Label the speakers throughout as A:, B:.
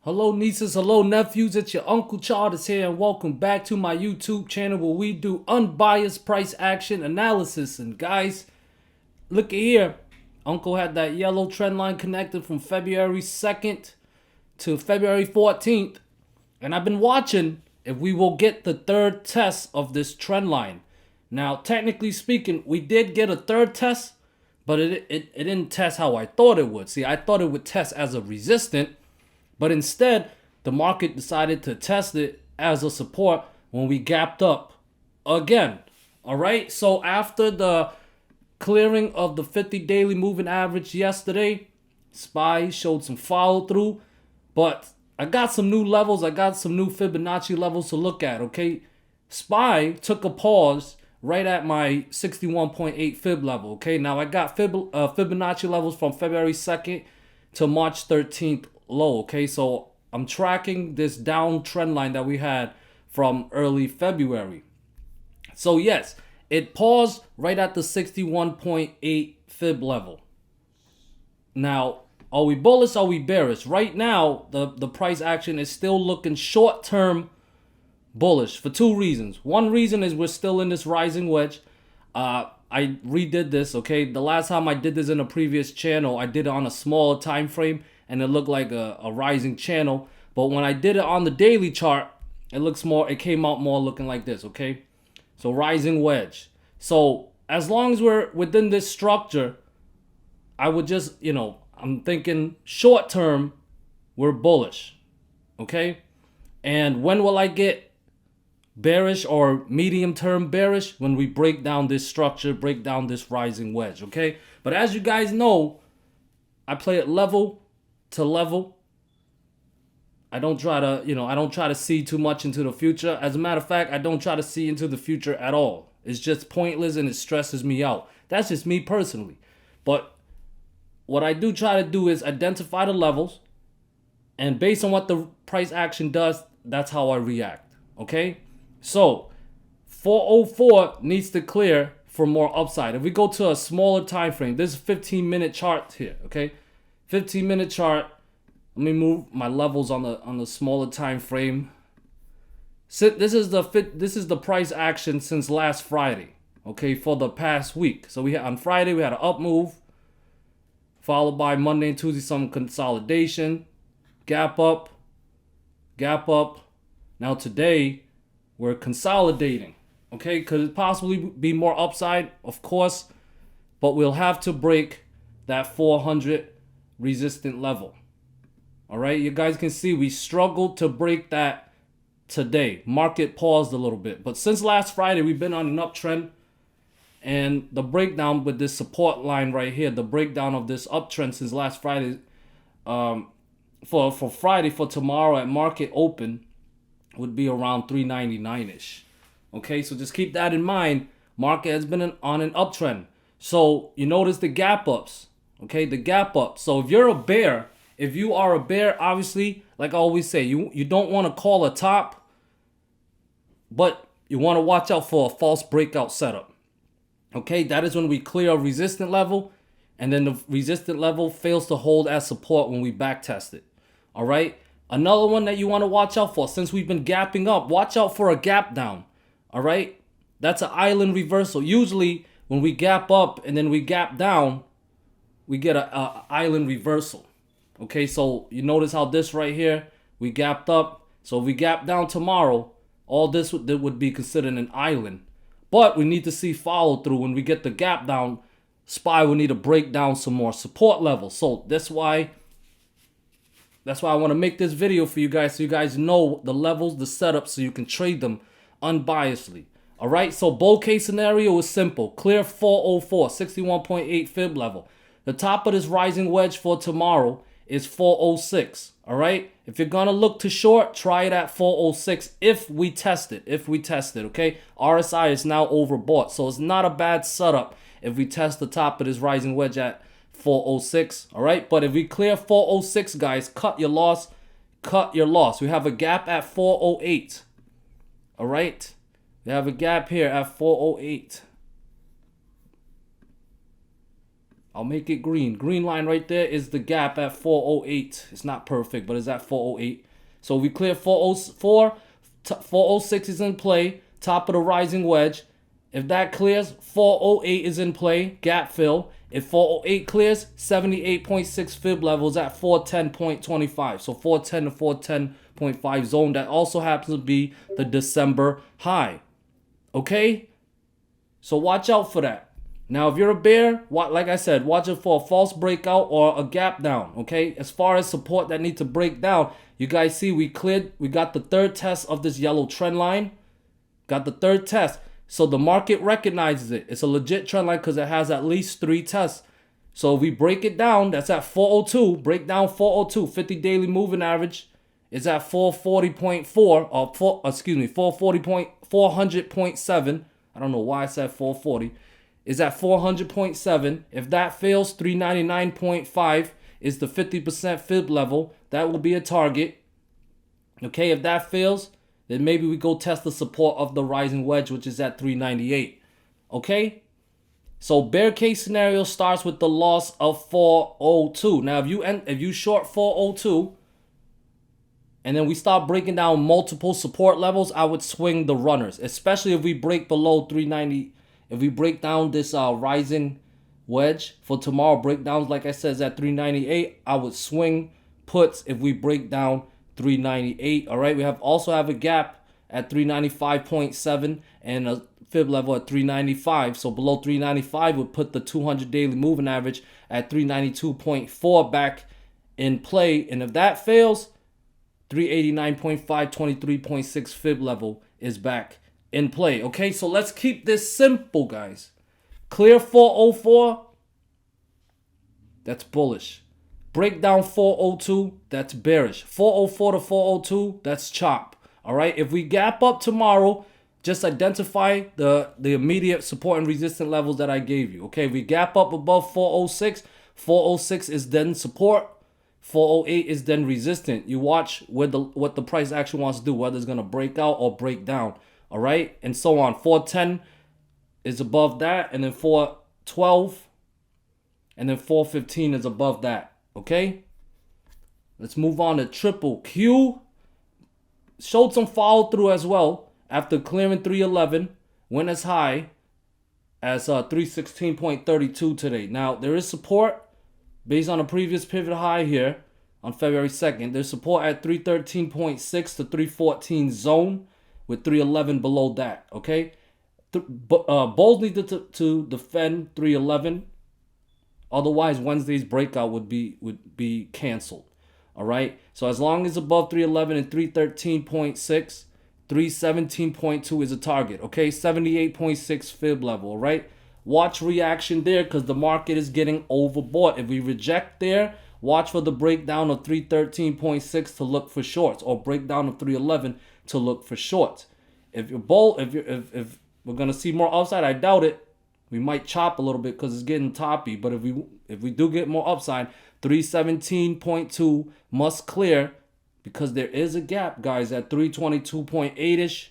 A: Hello nieces, hello nephews, it's your Uncle Charles here and welcome back to my YouTube channel where we do unbiased price action analysis. And guys, look at here. Uncle had that yellow trend line connected from February 2nd to February 14th. And I've been watching if we will get the third test of this trend line. Now, technically speaking, we did get a third test, but it didn't test how I thought it would. See, I thought it would test as a resistant. But instead, the market decided to test it as a support when we gapped up again. All right. So after the clearing of the 50 daily moving average yesterday, SPY showed some follow through. But I got some new levels. I got some new Fibonacci levels to look at. Okay. SPY took a pause right at my 61.8 fib level. Okay. Now I got Fibonacci levels from February 2nd to March 13th. Low. Okay, so I'm tracking this down trend line that we had from early February. So yes, it paused right at the 61.8 fib level. Now, are we bullish? Are we bearish? Right now, the price action is still looking short-term bullish for two reasons. One reason is we're still in this rising wedge. I redid this. Okay, the last time I did this in a previous channel, I did it on a smaller time frame and it looked like a rising channel. But when I did it on the daily chart, it came out more looking like this. Okay, so rising wedge. So as long as we're within this structure, I would just, I'm thinking short term we're bullish. Okay, and when will I get bearish or medium term bearish? When we break down this structure, break down this rising wedge. Okay, but as you guys know, I play it level to level. I don't try to see too much into the future. As a matter of fact, I don't try to see into the future at all. It's just pointless and it stresses me out. That's just me personally. But what I do try to do is identify the levels, and based on what the price action does, that's how I react. Okay, so 404 needs to clear for more upside. If we go to a smaller time frame, this is 15-minute chart here. Okay, 15-minute chart. Let me move my levels on the smaller time frame. So this is the price action since last Friday. Okay, for the past week. So on Friday we had an up move, followed by Monday and Tuesday some consolidation, gap up. Now today we're consolidating. Okay, could it possibly be more upside? Of course, but we'll have to break that 400 resistant level. All right, you guys can see we struggled to break that today. Market paused a little bit, but since last Friday we've been on an uptrend, and the breakdown with this support line right here, the breakdown of this uptrend since last Friday, for Friday, for tomorrow at market open, would be around 399-ish. Okay, so just keep that in mind. Market has been on an uptrend. So you notice the gap ups. Okay, the gap up. So if you are a bear, obviously, like I always say, you don't want to call a top, but you want to watch out for a false breakout setup. Okay, that is when we clear a resistant level, and then the resistant level fails to hold as support when we back test it. All right, another one that you want to watch out for, since we've been gapping up, watch out for a gap down. All right, that's an island reversal. Usually when we gap up and then we gap down, we get a island reversal. Okay, so you notice how this right here, we gapped up. So if we gap down tomorrow, all this would be considered an island. But we need to see follow through. When we get the gap down, SPY will need to break down some more support levels. So that's why I want to make this video for you guys, so you guys know the levels, the setup, so you can trade them unbiasedly. All right, so bull case scenario is simple. Clear 404, 61.8 fib level. The top of this rising wedge for tomorrow is 406. All right, if you're gonna look to short, try it at 406 if we test it. Okay, RSI is now overbought, so it's not a bad setup if we test the top of this rising wedge at 406. All right, but if we clear 406, guys, cut your loss. We have a gap at 408. All right, we have a gap here at 408. I'll make it green. Green line right there is the gap at 408. It's not perfect, but it's at 408. So we clear 404. 406 is in play. Top of the rising wedge. If that clears, 408 is in play. Gap fill. If 408 clears, 78.6 fib levels at 410.25. So 410 to 410.5 zone. That also happens to be the December high. Okay? So watch out for that. Now, if you're a bear, like I said, watch it for a false breakout or a gap down, okay? As far as support that needs to break down, you guys see we got the third test of this yellow trend line. Got the third test. So the market recognizes it. It's a legit trend line because it has at least 3 tests. So if we break it down, that's at 402. Break down 402. 50 daily moving average is at 440.4 or 400.7. I don't know why I said 440. Is at 400.7. If that fails, 399.5 is the 50% fib level. That will be a target. Okay, if that fails, then maybe we go test the support of the rising wedge, which is at 398. Okay? So bear case scenario starts with the loss of 402. Now, if you short 402, and then we start breaking down multiple support levels, I would swing the runners, especially if we break below 390. If we break down this rising wedge for tomorrow, breakdowns, like I said, is at 398. I would swing puts if we break down 398. All right, we also have a gap at 395.7 and a fib level at 395. So below 395 would put the 200 daily moving average at 392.4 back in play. And if that fails, 389.5, 23.6 fib level is back in play. Okay, so let's keep this simple, guys. Clear 404, that's bullish. Break down 402, that's bearish. 404 to 402, that's chop. All right, if we gap up tomorrow, just identify the immediate support and resistance levels that I gave you. Okay, if we gap up above 406, 406 is then support. 408 is then resistant. You watch what the price action wants to do, whether it's going to break out or break down. All right, and so on. 410 is above that, and then 412, and then 415 is above that. Okay, let's move on to triple Q. Showed some follow through as well after clearing 311. Went as high as 316.32 today. Now there is support based on a previous pivot high here on February 2nd. There's support at 313.6 to 314 zone, with 311 below that. Okay, bulls need to defend 311. Otherwise, Wednesday's breakout would be canceled. All right. So as long as above 311 and 313.6, 317.2 is a target. Okay, 78.6 fib level. All right. Watch reaction there because the market is getting overbought. If we reject there, watch for the breakdown of 313.6 to look for shorts, or breakdown of 311 to look for shorts. If we're gonna see more upside, I doubt it. We might chop a little bit because it's getting toppy. But if we do get more upside, 317.2 must clear because there is a gap, guys, at 322.8ish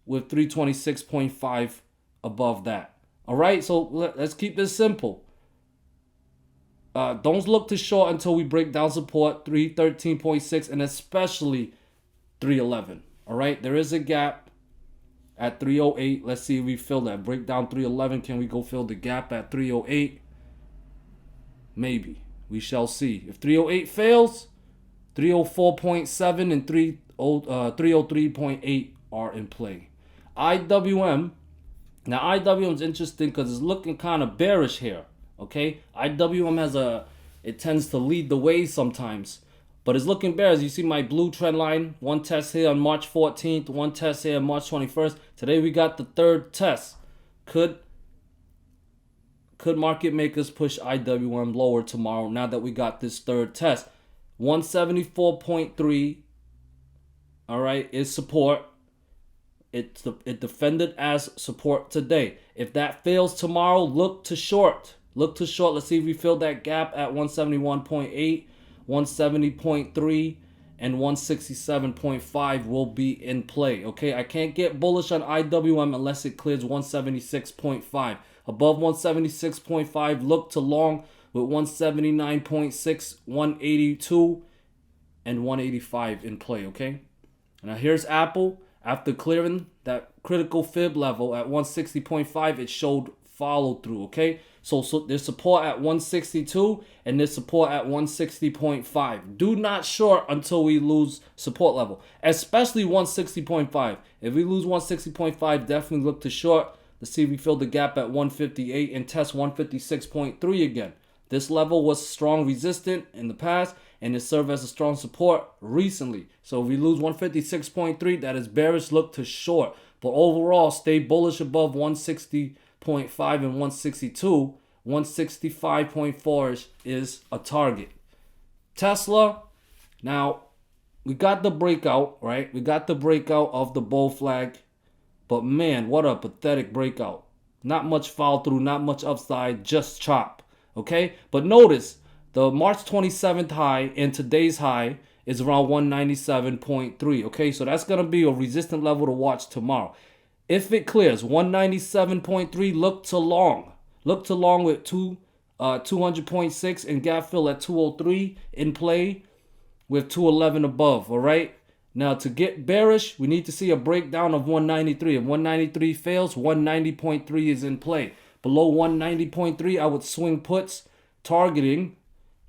A: with 326.5 above that. All right, so let's keep this simple. Don't look to short until we break down support 313.6 and especially 311. All right, there is a gap at 308. Let's see if we fill that. Break down 311. Can we go fill the gap at 308? Maybe. We shall see. If 308 fails, 304.7 and 303.8 are in play. IWM. Now, IWM is interesting because it's looking kind of bearish here. Okay, IWM it tends to lead the way sometimes, but it's looking bearish. You see my blue trend line, one test here on March 14th, one test here on March 21st. Today we got the third test. Could market makers push IWM lower tomorrow now that we got this third test? 174.3, all right, is support. It defended as support today. If that fails tomorrow, look to short. Look to short. Let's see if we fill that gap at 171.8, 170.3, and 167.5 will be in play. Okay, I can't get bullish on IWM unless it clears 176.5. Above 176.5, look to long with 179.6, 182, and 185 in play, okay? Now here's Apple. After clearing that critical fib level at 160.5, it showed follow through, okay? So there's support at 162 and there's support at 160.5. Do not short until we lose support level, especially 160.5. If we lose 160.5, definitely look to short. Let's see if we fill the gap at 158 and test 156.3 again. This level was strong resistant in the past and it served as a strong support recently. So if we lose 156.3, that is bearish, look to short. But overall, stay bullish above 160.5 and 162. 165.4 is a target. Tesla, now we got the breakout, right? We got the breakout of the bull flag. But man, what a pathetic breakout. Not much follow through, not much upside, just chop. Okay? But notice, the March 27th high and today's high is around 197.3. Okay? So that's going to be a resistant level to watch tomorrow. If it clears 197.3, look to long. Look to long with 200.6 and gap fill at 203 in play with 211 above. All right? Now, to get bearish, we need to see a breakdown of 193. If 193 fails, 190.3 is in play. Below 190.3, I would swing puts targeting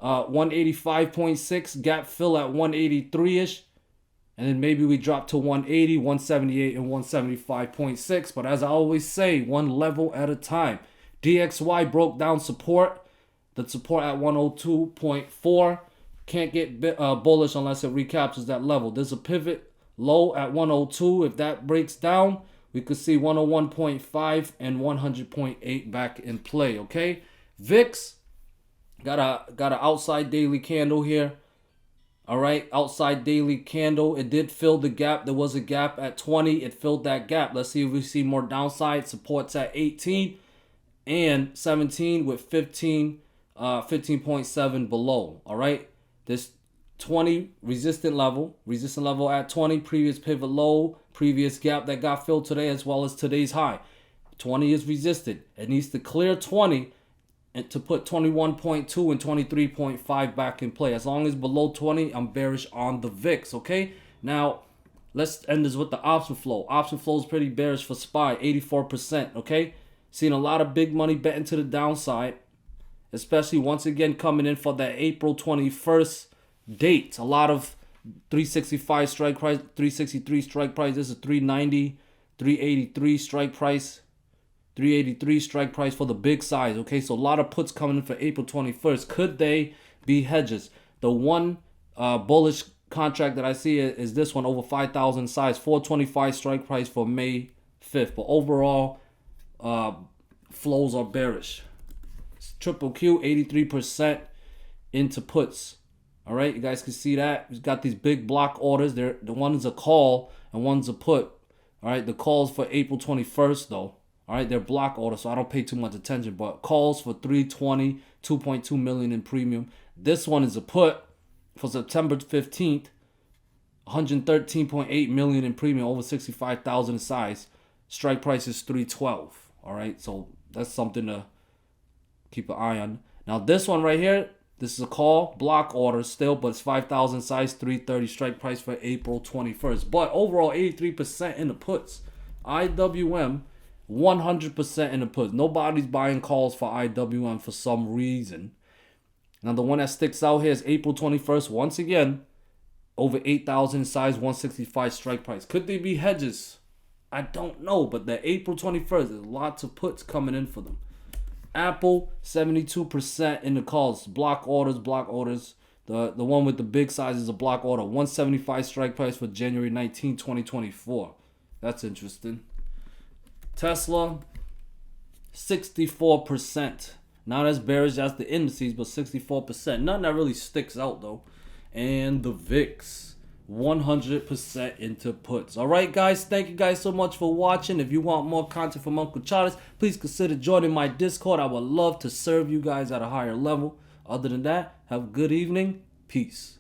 A: 185.6, gap fill at 183-ish. And then maybe we drop to 180, 178, and 175.6. But as I always say, one level at a time. DXY broke down support. The support at 102.4. Can't get bullish unless it recaptures that level. There's a pivot low at 102. If that breaks down, we could see 101.5 and 100.8 back in play, okay? VIX got a outside daily candle here. All right, outside daily candle. It did fill the gap. There was a gap at 20. It filled that gap. Let's see if we see more downside. Supports at 18 and 17 with 15.7 below. All right, this 20 resistant level at 20, previous pivot low, previous gap that got filled today as well as today's high. 20 is resisted. It needs to clear 20 and to put 21.2 and 23.5 back in play. As long as below 20, I'm bearish on the VIX, okay? Now, let's end this with the option flow. Option flow is pretty bearish for SPY, 84%, okay? Seeing a lot of big money betting to the downside, especially once again coming in for that April 21st date. A lot of 365 strike price, 363 strike price. This is 390, 383 strike price. 383 strike price for the big size. Okay, so a lot of puts coming in for April 21st. Could they be hedges? The one bullish contract that I see is this one over 5,000 size, 425 strike price for May 5th. But overall, flows are bearish. QQQ 83% into puts. All right, you guys can see that. We've got these big block orders. The one is a call and one's a put. All right, the calls for April 21st though. All right, they're block orders, so I don't pay too much attention. But calls for 320, 2.2 million in premium. This one is a put for September 15th, 113.8 million in premium, over 65,000 in size. Strike price is 312. All right, so that's something to keep an eye on. Now this one right here, this is a call, block order still, but it's 5,000 size, 330 strike price for April 21st. But overall, 83% in the puts. IWM. 100% in the puts. Nobody's buying calls for IWM for some reason. Now the one that sticks out here is April 21st. Once again, over 8,000 size, 165 strike price. Could they be hedges? I don't know. But the April 21st, there's lots of puts coming in for them. Apple, 72% in the calls. Block orders, block orders. The one with the big size is a block order. 175 strike price for January 19, 2024. That's interesting. Tesla, 64%. Not as bearish as the indices, but 64%. Nothing that really sticks out, though. And the VIX, 100% into puts. All right, guys. Thank you guys so much for watching. If you want more content from Uncle Charles, please consider joining my Discord. I would love to serve you guys at a higher level. Other than that, have a good evening. Peace.